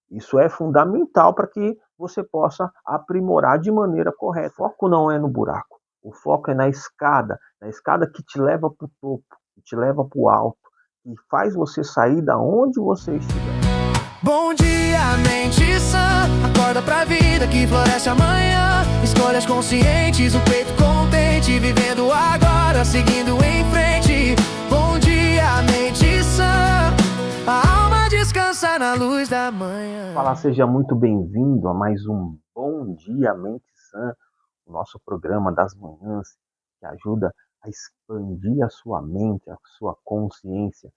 Isso é fundamental para que você possa aprimorar de maneira correta. O foco não é no buraco, o foco é na escada que te leva para o topo, que te leva para o alto, que faz você sair da onde você estiver. Bom dia, mente sã. Acorda pra vida que floresce amanhã. Escolhas conscientes, o peito contente. Vivendo agora, seguindo em frente. Bom dia, mente sã. A alma descansa na luz da manhã. Fala, seja muito bem-vindo a mais um Bom Dia Mente Sã, o nosso programa das manhãs que ajuda a expandir a sua mente, a sua consciência,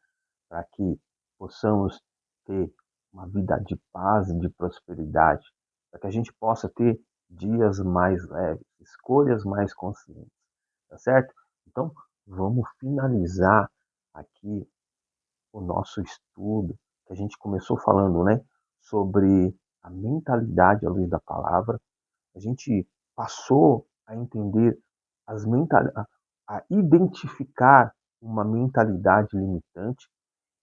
para que possamos ter uma vida de paz e de prosperidade, para que a gente possa ter dias mais leves, escolhas mais conscientes, tá certo? Então, vamos finalizar aqui o nosso estudo, que a gente começou falando, né, sobre a mentalidade à luz da palavra. A gente passou a entender a identificar uma mentalidade limitante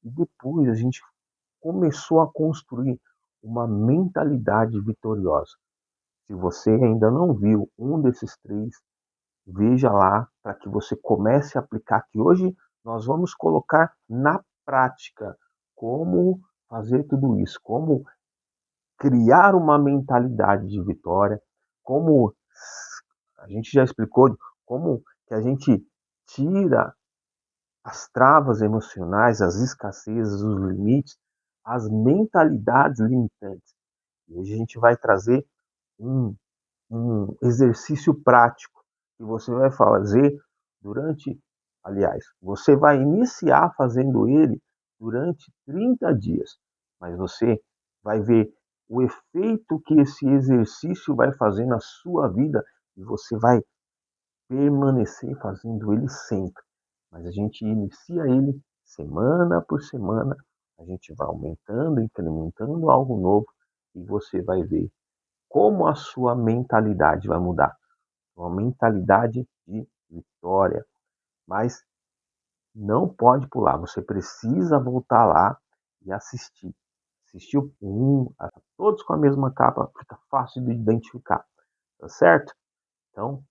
e depois a gente começou a construir uma mentalidade vitoriosa. Se você ainda não viu um desses três, veja lá para que você comece a aplicar, que hoje nós vamos colocar na prática como fazer tudo isso, como criar uma mentalidade de vitória, como a gente já explicou, como que a gente tira as travas emocionais, as escassezes, os limites, as mentalidades limitantes. E hoje a gente vai trazer um, um exercício prático que você vai fazer durante, aliás, você vai iniciar fazendo ele durante 30 dias, mas você vai ver o efeito que esse exercício vai fazer na sua vida e você vai permanecer fazendo ele sempre. Mas a gente inicia ele semana por semana, a gente vai aumentando, incrementando algo novo e você vai ver como a sua mentalidade vai mudar. Uma mentalidade de vitória. Mas não pode pular, você precisa voltar lá e assistir. Assistiu todos com a mesma capa, fica fácil de identificar, tá certo? Então,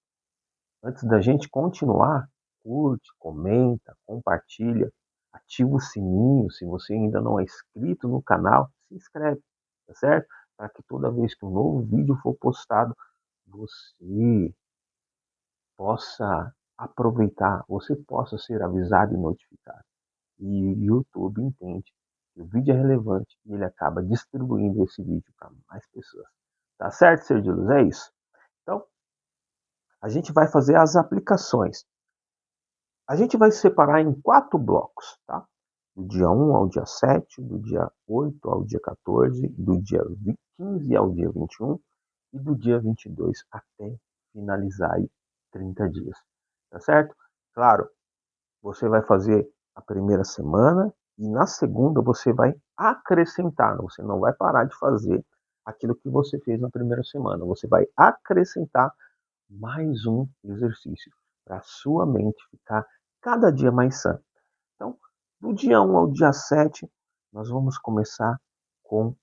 antes da gente continuar, curte, comenta, compartilha, ativa o sininho. Se você ainda não é inscrito no canal, se inscreve, tá certo? Para que toda vez que um novo vídeo for postado, você possa aproveitar, você possa ser avisado e notificado. E o YouTube entende que o vídeo é relevante e ele acaba distribuindo esse vídeo para mais pessoas. Tá certo, Ser de Luz? É isso. Então, a gente vai fazer as aplicações. A gente vai separar em 4 blocos, tá? Do dia 1 ao dia 7, do dia 8 ao dia 14, do dia 15 ao dia 21 e do dia 22 até finalizar aí 30 dias, tá certo? Claro, você vai fazer a primeira semana e na segunda você vai acrescentar, você não vai parar de fazer aquilo que você fez na primeira semana, você vai acrescentar mais um exercício para a sua mente ficar cada dia mais sã. Então, do dia 1 ao dia 7, nós vamos começar com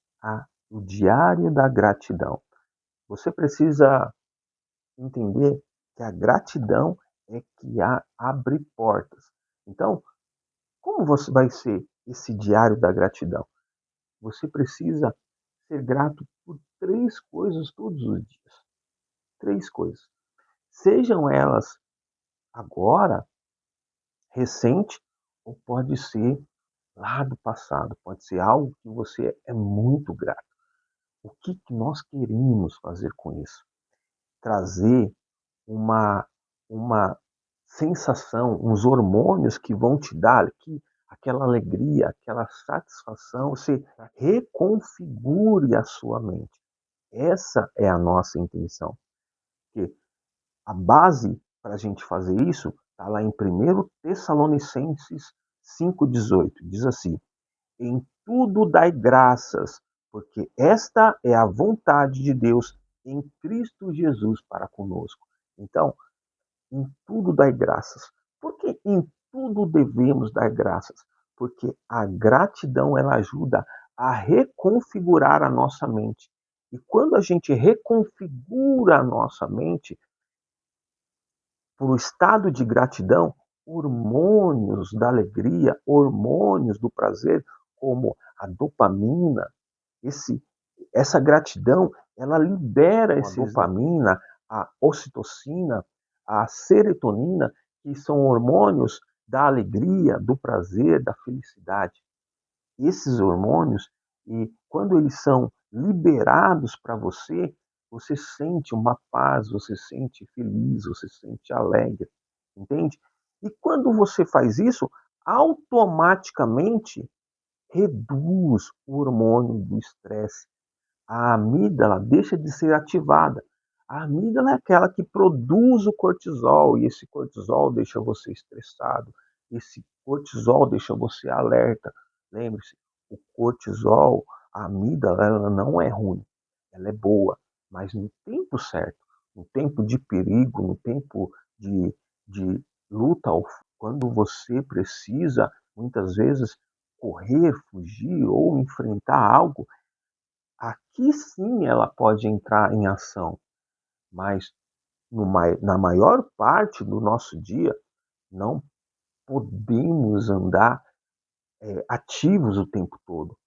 o Diário da Gratidão. Você precisa entender que a gratidão é que abre portas. Então, como você vai ser esse Diário da Gratidão? Você precisa ser grato por 3 coisas todos os dias. 3 coisas. Sejam elas agora, recente, ou pode ser lá do passado, pode ser algo que você é muito grato. O que nós queremos fazer com isso? Trazer uma, uma sensação, uns hormônios que vão te dar aqui, aquela alegria, aquela satisfação, você reconfigure a sua mente. Essa é a nossa intenção. Porque a base para a gente fazer isso está lá em 1 Tessalonicenses 5,18. Diz assim: em tudo dai graças, porque esta é a vontade de Deus em Cristo Jesus para conosco. Então, em tudo dai graças. Por que em tudo devemos dar graças? Porque a gratidão ela ajuda a reconfigurar a nossa mente. E quando a gente reconfigura a nossa mente para o estado de gratidão, hormônios da alegria, hormônios do prazer, como a dopamina, esse, essa gratidão, ela libera essa dopamina, a ocitocina, a serotonina, que são hormônios da alegria, do prazer, da felicidade. Esses hormônios, e quando eles são liberados para você, você sente uma paz, você sente feliz, você sente alegre, entende? E quando você faz isso, automaticamente reduz o hormônio do estresse. A amígdala deixa de ser ativada. A amígdala é aquela que produz o cortisol, e esse cortisol deixa você estressado. Esse cortisol deixa você alerta. Lembre-se, o cortisol, a amígdala, ela não é ruim, ela é boa, mas no tempo certo, no tempo de perigo, no tempo de luta, quando você precisa, muitas vezes, correr, fugir ou enfrentar algo, aqui sim ela pode entrar em ação, mas na maior parte do nosso dia não podemos andar ativos o tempo todo,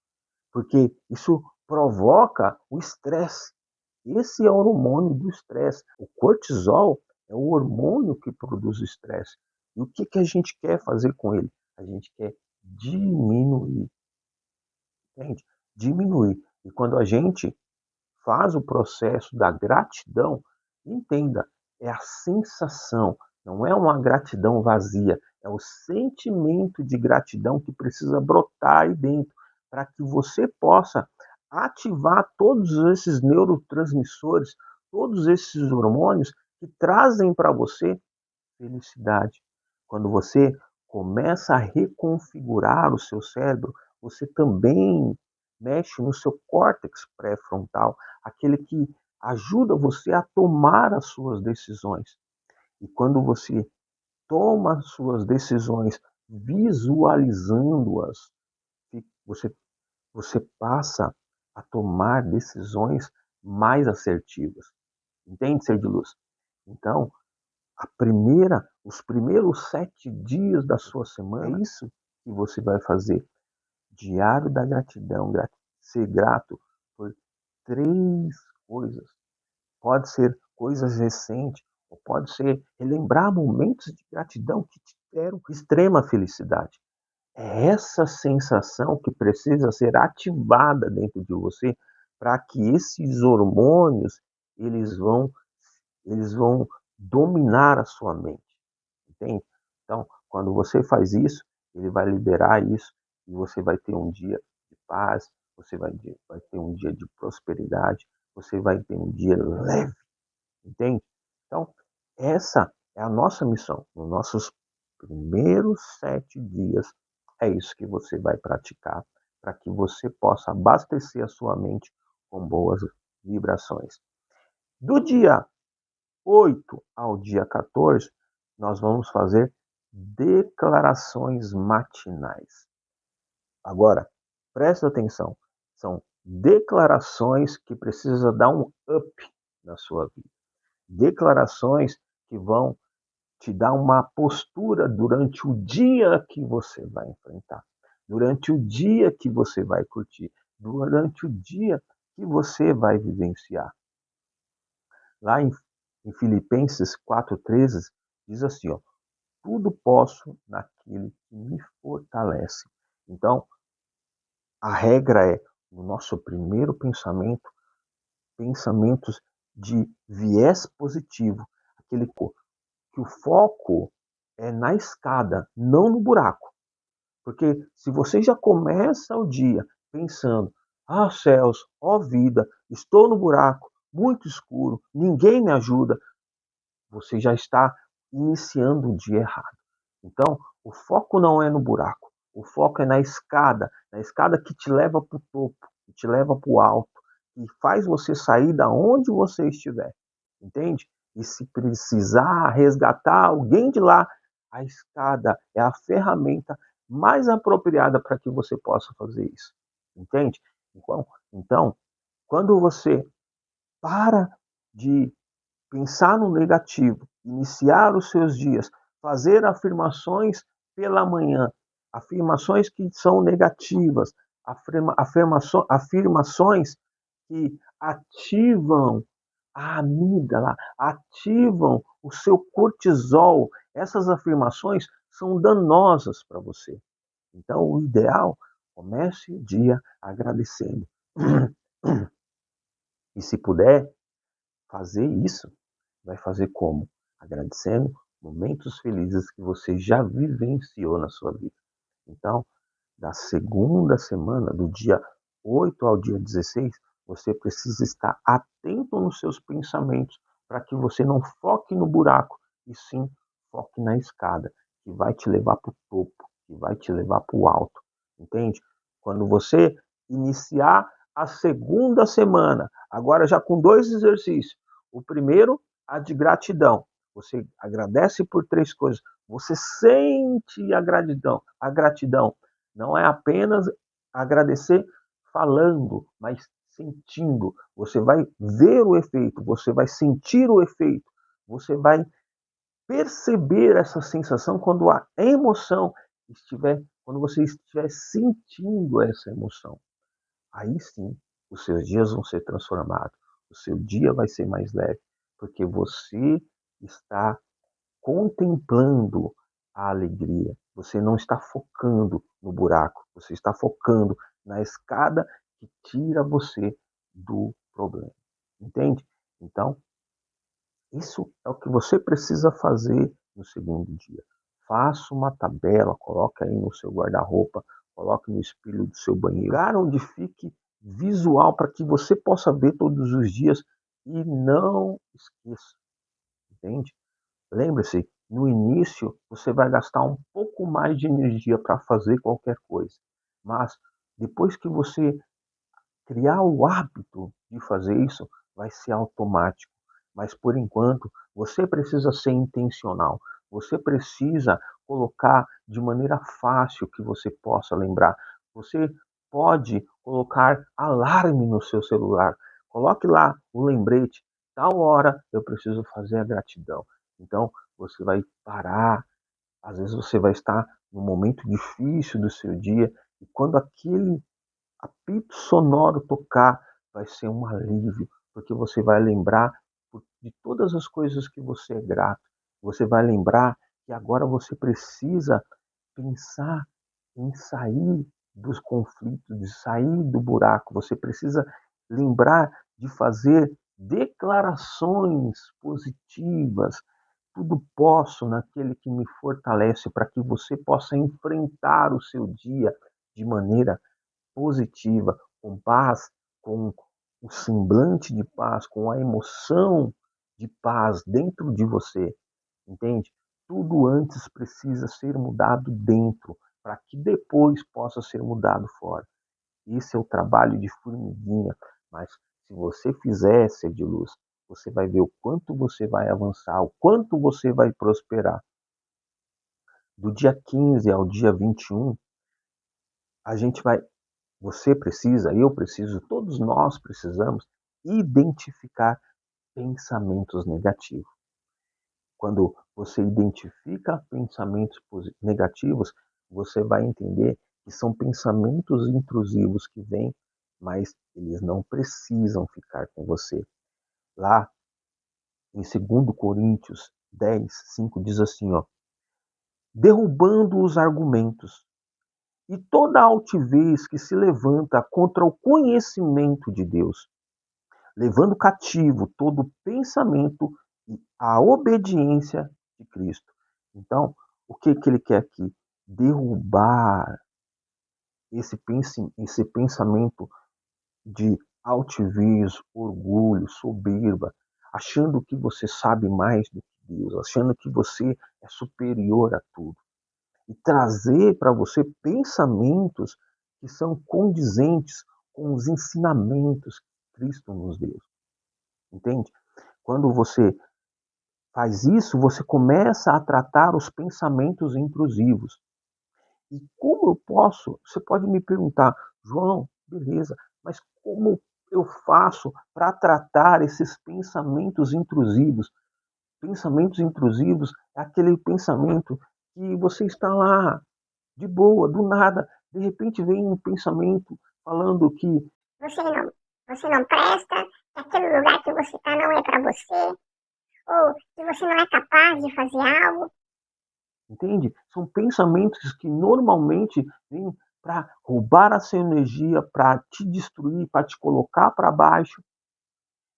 porque isso provoca o estresse. Esse é o hormônio do estresse. O cortisol é o hormônio que produz o estresse. E o que, que a gente quer fazer com ele? A gente quer diminuir, entende? Diminuir. E quando a gente faz o processo da gratidão, entenda, é a sensação, não é uma gratidão vazia, é o sentimento de gratidão que precisa brotar aí dentro, para que você possa ativar todos esses neurotransmissores, todos esses hormônios que trazem para você felicidade. Quando você começa a reconfigurar o seu cérebro, você também mexe no seu córtex pré-frontal, aquele que ajuda você a tomar as suas decisões. E quando você toma as suas decisões visualizando-as, você, você passa a tomar decisões mais assertivas. Entende, ser de luz? Então, os primeiros 7 dias da sua semana, é isso que você vai fazer. Diário da gratidão, ser grato por 3 coisas. Pode ser coisas recentes, ou pode ser relembrar momentos de gratidão que te deram extrema felicidade. É essa sensação que precisa ser ativada dentro de você para que esses hormônios eles vão eles vão dominar a sua mente, entende? Então, quando você faz isso, ele vai liberar isso e você vai ter um dia de paz, você vai ter um dia de prosperidade, você vai ter um dia leve, entende? Então, essa é a nossa missão. Nos nossos primeiros 7 dias, é isso que você vai praticar para que você possa abastecer a sua mente com boas vibrações. Do dia 8 ao dia 14, nós vamos fazer declarações matinais. Agora, presta atenção, são declarações que precisam dar um up na sua vida. Declarações que vão te dar uma postura durante o dia que você vai enfrentar, durante o dia que você vai curtir, durante o dia que você vai vivenciar. Lá em Filipenses 4,13, diz assim, ó, tudo posso naquele que me fortalece. Então, a regra é, no nosso primeiro pensamento, pensamentos de viés positivo, aquele que o foco é na escada, não no buraco. Porque se você já começa o dia pensando, ah céus, ó vida, estou no buraco, muito escuro, ninguém me ajuda, você já está iniciando o dia errado. Então, o foco não é no buraco, o foco é na escada que te leva para o topo, que te leva para o alto, que faz você sair da onde você estiver, entende? E se precisar resgatar alguém de lá, a escada é a ferramenta mais apropriada para que você possa fazer isso, entende? Então, quando você para de pensar no negativo, iniciar os seus dias, fazer afirmações pela manhã, afirmações que são negativas, afirmações que ativam a amígdala, ativam o seu cortisol. Essas afirmações são danosas para você. Então, o ideal, comece o dia agradecendo. E se puder fazer isso, vai fazer como? Agradecendo momentos felizes que você já vivenciou na sua vida. Então, da segunda semana, do dia 8 ao dia 16, você precisa estar atento nos seus pensamentos para que você não foque no buraco, e sim foque na escada, que vai te levar para o topo, que vai te levar para o alto. Entende? Quando você iniciar a segunda semana, agora já com 2 exercícios. O primeiro, a de gratidão. Você agradece por 3 coisas. Você sente a gratidão. A gratidão não é apenas agradecer falando, mas sentindo. Você vai ver o efeito, você vai sentir o efeito, você vai perceber essa sensação quando a emoção estiver, quando você estiver sentindo essa emoção. Aí sim, os seus dias vão ser transformados, o seu dia vai ser mais leve, porque você está contemplando a alegria. Você não está focando no buraco, você está focando na escada que tira você do problema. Entende? Então, isso é o que você precisa fazer no segundo dia. Faça uma tabela, coloque aí no seu guarda-roupa, coloque no espelho do seu banheiro, lugar onde fique visual para que você possa ver todos os dias e não esqueça. Entende? Lembre-se, no início você vai gastar um pouco mais de energia para fazer qualquer coisa, mas depois que você criar o hábito de fazer isso, vai ser automático. Mas por enquanto, você precisa ser intencional. Você precisa colocar de maneira fácil que você possa lembrar. Você pode colocar alarme no seu celular. Coloque lá o lembrete. Tal hora eu preciso fazer a gratidão. Então, você vai parar. Às vezes você vai estar num momento difícil do seu dia. E quando aquele apito sonoro tocar, vai ser um alívio, porque você vai lembrar de todas as coisas que você é grato. Você vai lembrar que agora você precisa pensar em sair dos conflitos, de sair do buraco. Você precisa lembrar de fazer declarações positivas. Tudo posso naquele que me fortalece, para que você possa enfrentar o seu dia de maneira positiva, com paz, com o semblante de paz, com a emoção de paz dentro de você, entende? Tudo antes precisa ser mudado dentro, para que depois possa ser mudado fora. Esse é o trabalho de formiguinha, mas se você fizer, ser de luz, você vai ver o quanto você vai avançar, o quanto você vai prosperar. Do dia 15 ao dia 21, a gente vai você precisa, eu preciso, todos nós precisamos identificar pensamentos negativos. Quando você identifica pensamentos negativos, você vai entender que são pensamentos intrusivos que vêm, mas eles não precisam ficar com você. Lá em 2 Coríntios 10:5 diz assim, ó: derrubando os argumentos e toda altivez que se levanta contra o conhecimento de Deus, levando cativo todo pensamento e a obediência de Cristo. Então, o que ele quer aqui? Derrubar esse pensamento de altivez, orgulho, soberba, achando que você sabe mais do que Deus, achando que você é superior a tudo. E trazer para você pensamentos que são condizentes com os ensinamentos que Cristo nos deu. Entende? Quando você faz isso, você começa a tratar os pensamentos intrusivos. E como eu posso? Você pode me perguntar, João, Beleza, mas como eu faço para tratar esses pensamentos intrusivos? Pensamentos intrusivos é aquele pensamento que você está lá, de boa, do nada, de repente vem um pensamento falando que você não presta, que aquele lugar que você está não é para você, ou que você não é capaz de fazer algo. entende? São pensamentos que normalmente vêm para roubar a sua energia, para te destruir, para te colocar para baixo.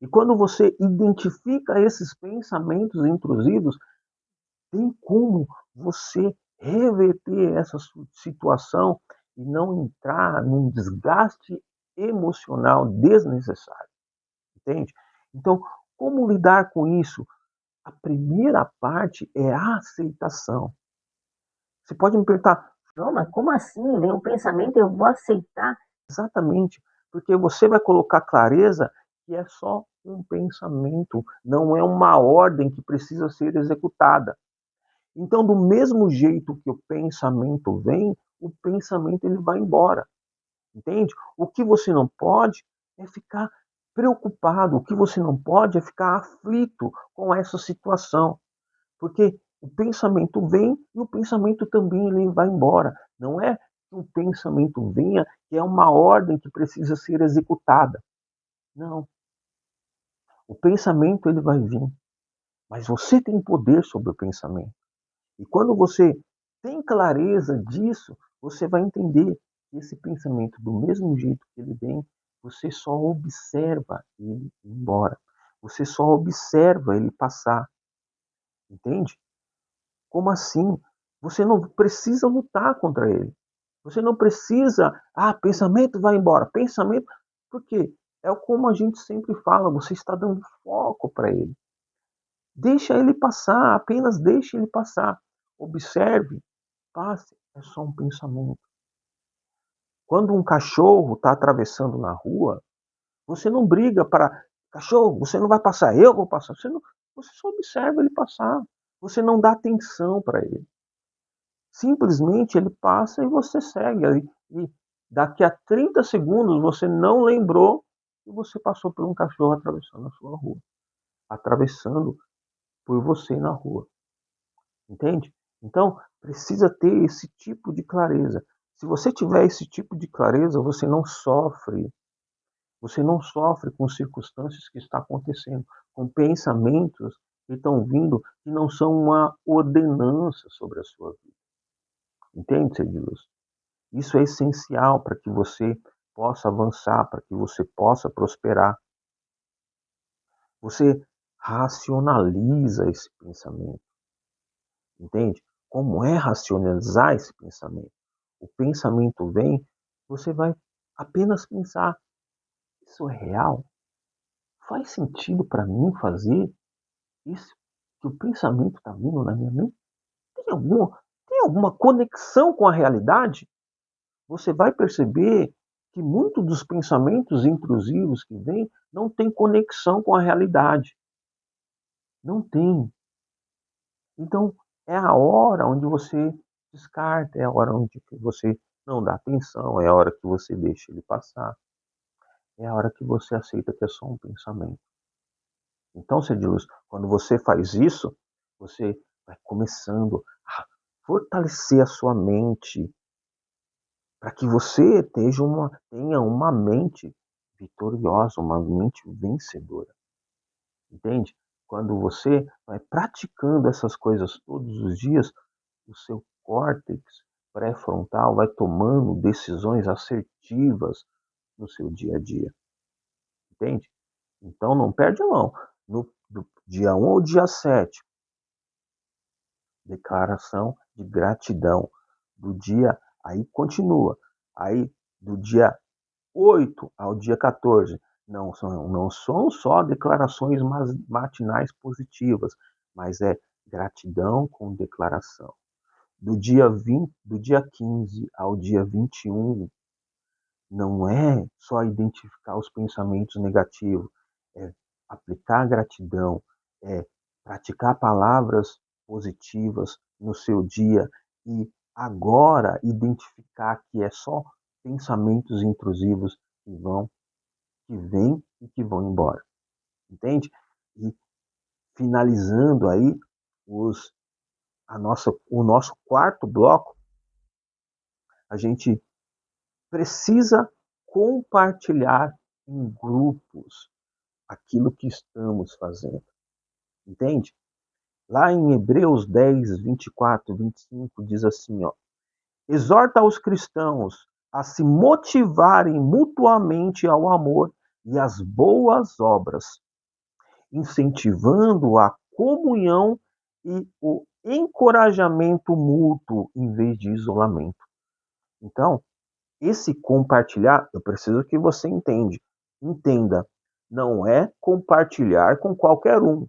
E quando você identifica esses pensamentos intrusivos, tem como você reverter essa situação e não entrar num desgaste emocional desnecessário, entende? Então, como lidar com isso? A primeira parte é a aceitação. Você pode me perguntar, não, mas como assim? Vem um pensamento e eu vou aceitar? Exatamente, porque você vai colocar clareza que é só um pensamento, não é uma ordem que precisa ser executada. Então, do mesmo jeito que o pensamento vem, o pensamento ele vai embora, entende? O que você não pode é ficar preocupado, o que você não pode é ficar aflito com essa situação, porque o pensamento vem e o pensamento também ele vai embora. Não é que o pensamento venha que é uma ordem que precisa ser executada. Não. O pensamento ele vai vir, mas você tem poder sobre o pensamento. E quando você tem clareza disso, você vai entender que esse pensamento, do mesmo jeito que ele vem, você só observa ele ir embora. Você só observa ele passar. Entende? Como assim? Você não precisa lutar contra ele. Você não precisa, pensamento vai embora. Pensamento, por quê? É como a gente sempre fala, você está dando foco para ele. Deixa ele passar, apenas deixe ele passar. Observe, passe, é só um pensamento. Quando um cachorro está atravessando na rua, você não briga para, cachorro, você não vai passar, eu vou passar. Você só observa ele passar. Você não dá atenção para ele. Simplesmente ele passa e você segue. E daqui a 30 segundos você não lembrou que você passou por um cachorro atravessando a sua rua. Atravessando por você na rua. Entende? Então, precisa ter esse tipo de clareza. Se você tiver esse tipo de clareza, você não sofre. Você não sofre com circunstâncias que estão acontecendo, com pensamentos que estão vindo que não são uma ordenança sobre a sua vida. Entende, ser de luz? Isso é essencial para que você possa avançar, para que você possa prosperar. Você racionaliza esse pensamento. Entende? Como é racionalizar esse pensamento? O pensamento vem, você vai apenas pensar: isso é real? Faz sentido para mim fazer isso que o pensamento está vindo na minha mente? Tem alguma, tem alguma conexão com a realidade? Você vai perceber que muitos dos pensamentos intrusivos que vêm não tem conexão com a realidade. Não tem. Então, é a hora onde você descarta, é a hora onde você não dá atenção, é a hora que você deixa ele passar, é a hora que você aceita que é só um pensamento. Então, Cedilus, quando você faz isso, você vai começando a fortalecer a sua mente para que você tenha uma mente vitoriosa, uma mente vencedora. Entende? Quando você vai praticando essas coisas todos os dias, o seu córtex pré-frontal vai tomando decisões assertivas no seu dia a dia. Entende? Então não perde a mão. Do dia 1 ao dia 7, declaração de gratidão. Do dia, aí continua. Aí do dia 8 ao dia 14, não são só declarações matinais positivas, mas é gratidão com declaração. Do dia 15 ao dia 21, não é só identificar os pensamentos negativos, é aplicar a gratidão, é praticar palavras positivas no seu dia e agora identificar que é só pensamentos intrusivos que vêm e que vão embora. Entende? E finalizando aí o nosso quarto bloco, a gente precisa compartilhar em grupos aquilo que estamos fazendo. Entende? Lá em Hebreus 10, 24, 25, diz assim, ó, exorta os cristãos a se motivarem mutuamente ao amor e às boas obras, incentivando a comunhão e o encorajamento mútuo em vez de isolamento. Então, esse compartilhar, eu preciso que você entenda, não é compartilhar com qualquer um.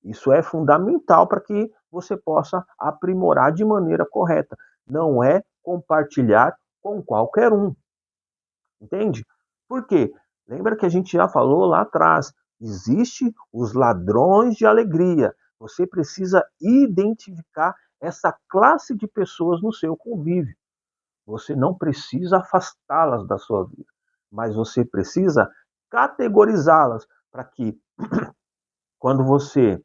Isso é fundamental para que você possa aprimorar de maneira correta. Não é compartilhar com qualquer um. Entende? Por quê? Lembra que a gente já falou lá atrás, existe os ladrões de alegria. Você precisa identificar essa classe de pessoas no seu convívio. Você não precisa afastá-las da sua vida, mas você precisa categorizá-las para que quando você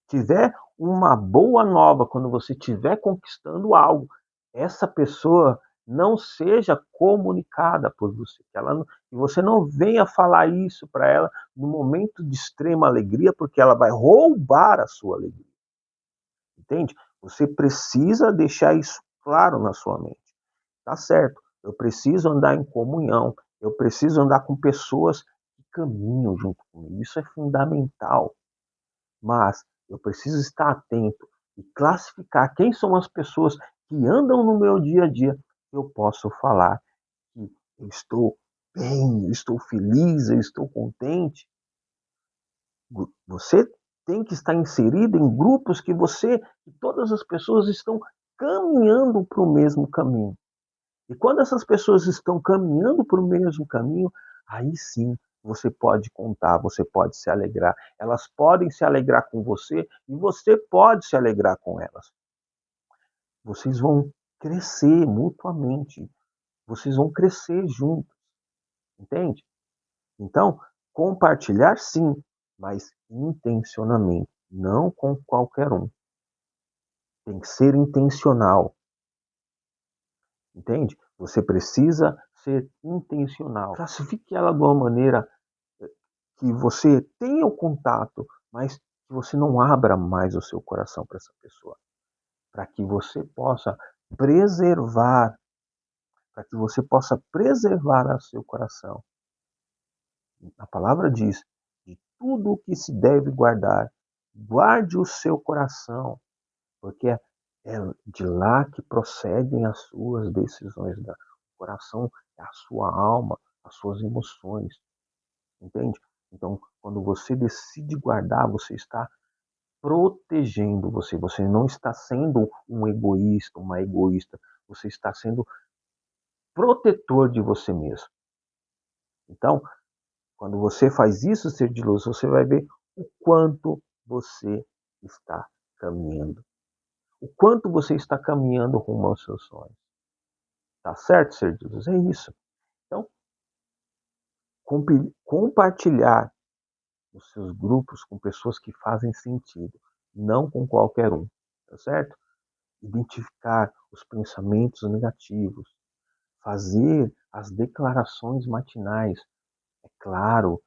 tiver uma boa nova, quando você estiver conquistando algo, essa pessoa não seja comunicada por você, que você não venha falar isso para ela no momento de extrema alegria, porque ela vai roubar a sua alegria. Entende? Você precisa deixar isso claro na sua mente. Tá certo, eu preciso andar em comunhão, eu preciso andar com pessoas que caminham junto comigo. Isso é fundamental. Mas eu preciso estar atento e classificar quem são as pessoas que andam no meu dia a dia. Eu posso falar que eu estou bem, eu estou feliz, eu estou contente. Você tem que estar inserido em grupos que todas as pessoas estão caminhando para o mesmo caminho. E quando essas pessoas estão caminhando para o mesmo caminho, aí sim você pode contar, você pode se alegrar. Elas podem se alegrar com você e você pode se alegrar com elas. Vocês vão crescer mutuamente. Vocês vão crescer juntos. Entende? Então, compartilhar sim, mas intencionalmente, não com qualquer um. Tem que ser intencional. Entende? Você precisa ser intencional. Classifique ela de uma maneira que você tenha o contato, mas que você não abra mais o seu coração para essa pessoa. Para que você possa preservar, o seu coração. A palavra diz, de tudo o que se deve guardar, guarde o seu coração, porque é de lá que procedem as suas decisões. O coração é a sua alma, as suas emoções. Entende? Então, quando você decide guardar, você está protegendo você. Você não está sendo um egoísta, uma egoísta. Você está sendo protetor de você mesmo. Então, quando você faz isso, ser de luz, você vai ver o quanto você está caminhando. O quanto você está caminhando rumo aos seus sonhos. Tá certo, ser de luz? É isso. Então, compartilhar os seus grupos com pessoas que fazem sentido, não com qualquer um, tá certo? Identificar os pensamentos negativos, fazer as declarações matinais. É claro,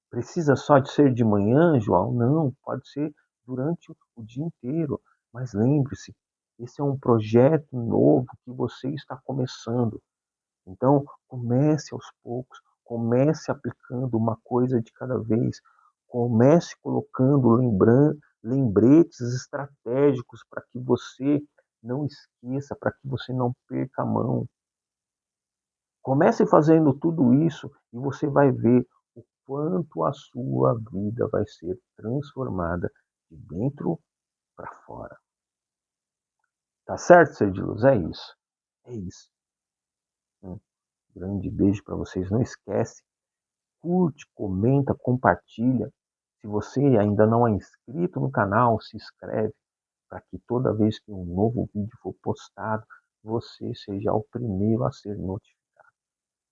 precisa só de ser de manhã, João? Não, pode ser durante o dia inteiro. Mas lembre-se, esse é um projeto novo que você está começando. Então, comece aos poucos, comece aplicando uma coisa de cada vez, comece colocando lembretes estratégicos para que você não esqueça, para que você não perca a mão. Comece fazendo tudo isso e você vai ver o quanto a sua vida vai ser transformada de dentro para fora. Tá certo, ser de luz? É isso. É isso. Um grande beijo para vocês. Não esquece, curte, comenta, compartilha. Se você ainda não é inscrito no canal, se inscreve para que toda vez que um novo vídeo for postado, você seja o primeiro a ser notificado.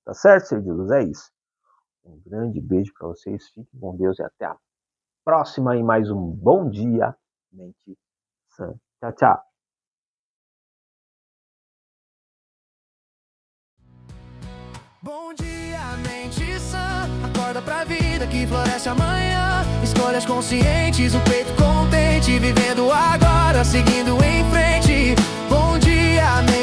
Tá certo, ser de luz? É isso. Um grande beijo para vocês, fiquem com Deus e até a próxima em mais um Bom Dia Mente Sã. Tchau, tchau. Bom dia, mente sã. Acorda pra vida que floresce amanhã. Escolhas conscientes, um peito contente. Vivendo agora, seguindo em frente. Bom dia, mente